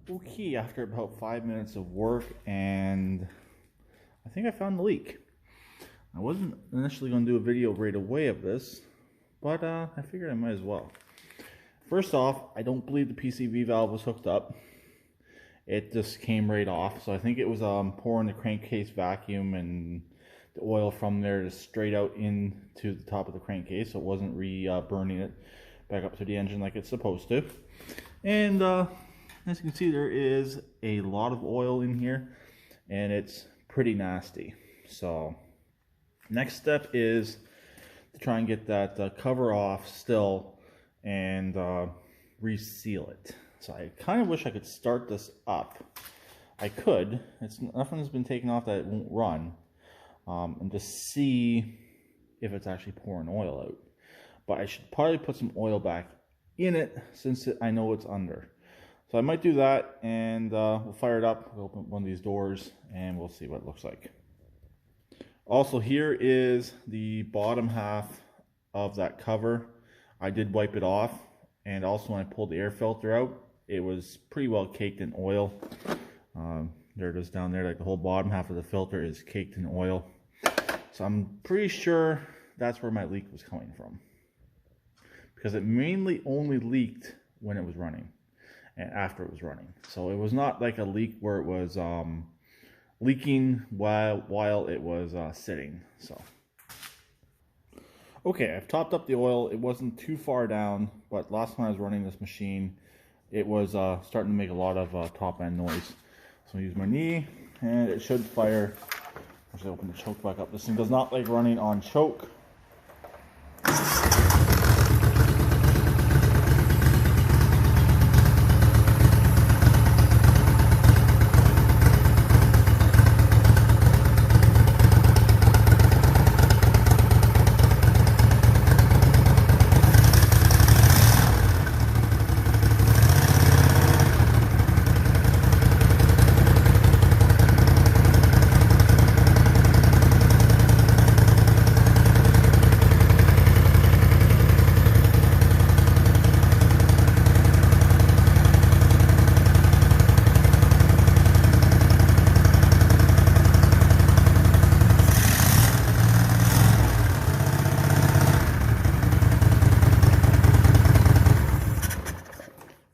Okay, after about 5 minutes of work, and I think I found the leak. I wasn't initially going to do a video right away of this, but I figured I might as well. First off, I don't believe the PCV valve was hooked up. It just came right off, so I think it was pouring the crankcase vacuum and the oil from there just straight out into the top of the crankcase, so it wasn't burning it back up to the engine like it's supposed to. And as you can see, there is a lot of oil in here, and it's pretty nasty. So next step is to try and get that cover off still and reseal it. So I kind of wish I could start this up. I could. Nothing has been taken off that it won't run, and just see if it's actually pouring oil out. But I should probably put some oil back in it since I know it's under. So I might do that, and we'll fire it up. We'll open one of these doors and we'll see what it looks like. Also, here is the bottom half of that cover. I did wipe it off, and also when I pulled the air filter out, it was pretty well caked in oil. There it is down there, like the whole bottom half of the filter is caked in oil. So I'm pretty sure that's where my leak was coming from, because it mainly only leaked when it was running and after it was running. So it was not like a leak where it was leaking while it was sitting. So okay, I've topped up the oil. It wasn't too far down, but last time I was running this machine, it was starting to make a lot of top end noise. So I use my knee, and it should fire. I'll just open the choke back up. This thing does not like running on choke.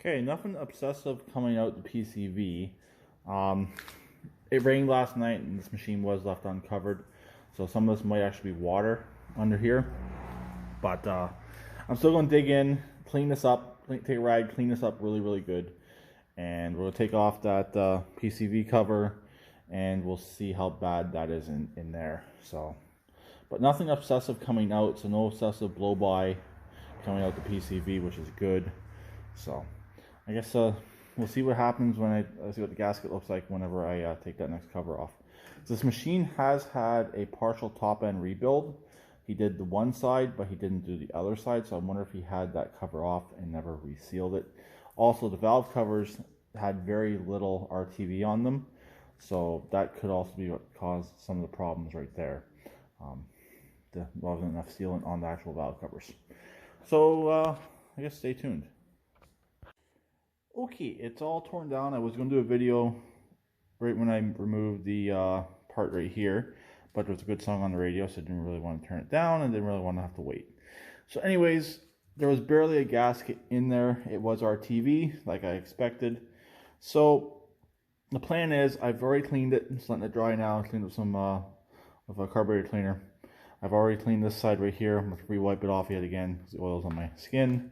Okay, nothing obsessive coming out the PCV. It rained last night and this machine was left uncovered, so some of this might actually be water under here. But I'm still going to dig in, clean this up, take a rag, clean this up really good, and we'll take off that PCV cover, and we'll see how bad that is in there. So, but nothing obsessive coming out, so no excessive blow by coming out the PCV, which is good. So I guess we'll see what happens when I see what the gasket looks like whenever I take that next cover off. This machine has had a partial top end rebuild. He did the one side, but he didn't do the other side, so I wonder if he had that cover off and never resealed it. Also, the valve covers had very little RTV on them, so that could also be what caused some of the problems right there. There wasn't enough sealant on the actual valve covers. So I guess stay tuned. Okay, it's all torn down. I was going to do a video right when I removed the part right here, but there was a good song on the radio, so I didn't really want to turn it down and didn't really want to have to wait. So anyways, there was barely a gasket in there. It was RTV, like I expected. So the plan is, I've already cleaned it. Just letting it dry now. I cleaned it with some with a carburetor cleaner. I've already cleaned this side right here. I'm going to re-wipe it off yet again because the oil's on my skin.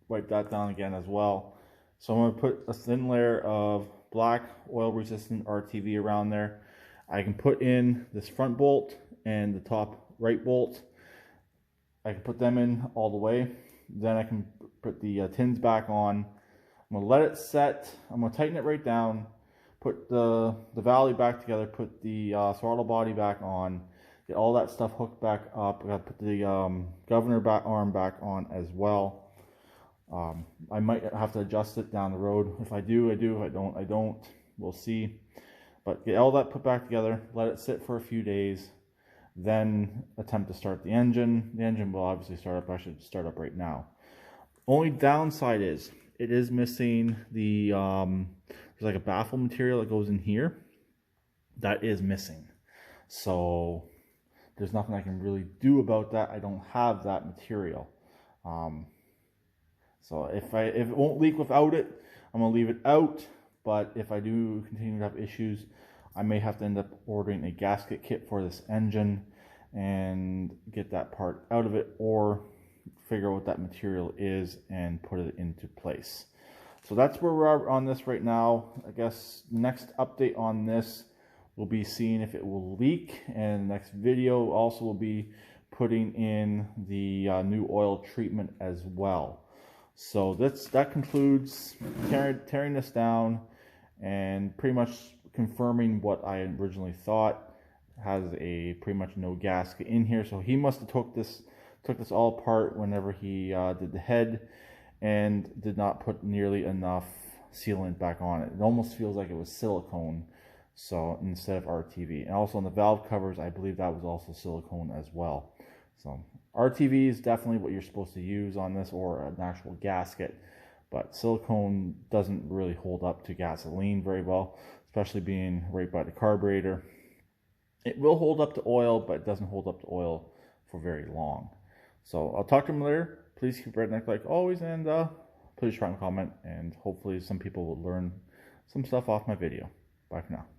Wipe that down again as well. So I'm going to put a thin layer of black oil resistant RTV around there. I can put in this front bolt and the top right bolt. I can put them in all the way. Then I can put the tins back on. I'm going to let it set. I'm going to tighten it right down. Put the valley back together. Put the throttle body back on. Get all that stuff hooked back up. I got to put the governor arm back on as well. I might have to adjust it down the road. If I do, I do. If I don't, I don't. We'll see. But get all that put back together, let it sit for a few days, then attempt to start the engine. The engine will obviously start up. I should start up right now. Only downside is, it is missing the, there's like a baffle material that goes in here. That is missing. So there's nothing I can really do about that. I don't have that material. So if it won't leak without it, I'm gonna leave it out. But if I do continue to have issues, I may have to end up ordering a gasket kit for this engine and get that part out of it, or figure out what that material is and put it into place. So that's where we're on this right now. I guess next update on this will be seeing if it will leak, and the next video also will be putting in the new oil treatment as well. So that concludes tearing this down and pretty much confirming what I originally thought. Has a pretty much no gasket in here, so he must have took this all apart whenever he did the head and did not put nearly enough sealant back on it. It almost feels like it was silicone, so instead of RTV. And also on the valve covers, I believe that was also silicone as well. So RTV is definitely what you're supposed to use on this, or an actual gasket, but silicone doesn't really hold up to gasoline very well, especially being right by the carburetor. It will hold up to oil, but it doesn't hold up to oil for very long. So I'll talk to him later. Please keep redneck like always, and please try and comment, and hopefully some people will learn some stuff off my video. Bye for now.